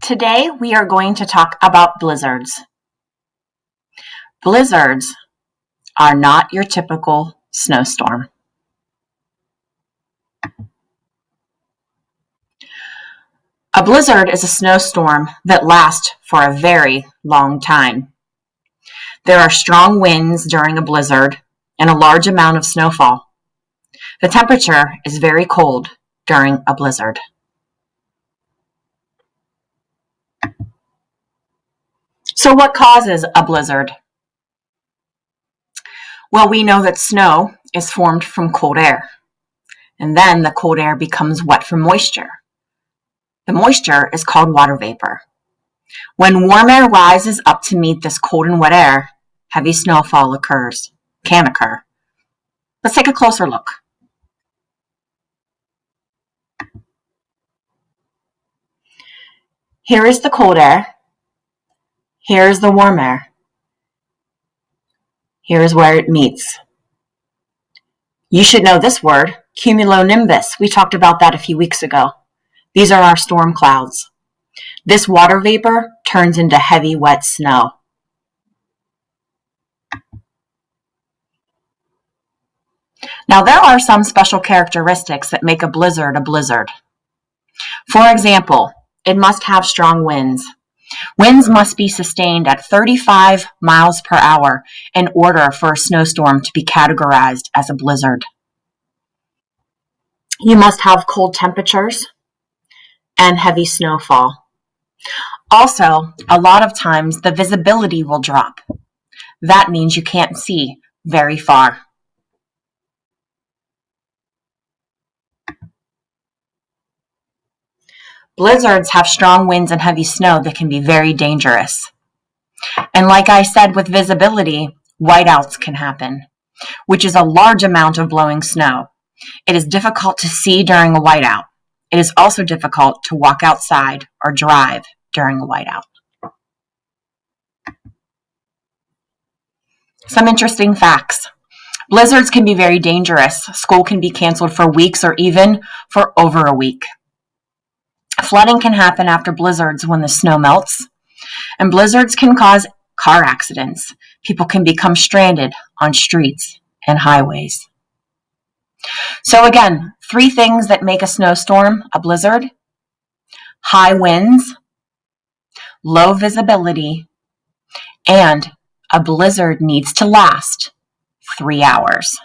Today we are going to talk about blizzards. Blizzards are not your typical snowstorm. A blizzard is a snowstorm that lasts for a very long time. There are strong winds during a blizzard and a large amount of snowfall. The temperature is very cold during a blizzard. So what causes a blizzard? Well, we know that snow is formed from cold air, and then the cold air becomes wet from moisture. The moisture is called water vapor. When warm air rises up to meet this cold and wet air, heavy snowfall can occur. Let's take a closer look. Here is the cold air. Here is the warm air. Here is where it meets. You should know this word, cumulonimbus. We talked about that a few weeks ago. These are our storm clouds. This water vapor turns into heavy, wet snow. Now, there are some special characteristics that make a blizzard a blizzard. For example, it must have strong winds. Winds must be sustained at 35 miles per hour in order for a snowstorm to be categorized as a blizzard. You must have cold temperatures and heavy snowfall. Also, a lot of times the visibility will drop. That means you can't see very far. Blizzards have strong winds and heavy snow that can be very dangerous. And like I said with visibility, whiteouts can happen, which is a large amount of blowing snow. It is difficult to see during a whiteout. It is also difficult to walk outside or drive during a whiteout. Some interesting facts. Blizzards can be very dangerous. School can be canceled for weeks or even for over a week. Flooding can happen after blizzards when the snow melts, and blizzards can cause car accidents. People can become stranded on streets and highways. So again, 3 things that make a snowstorm a blizzard: high winds, low visibility, and a blizzard needs to last 3 hours.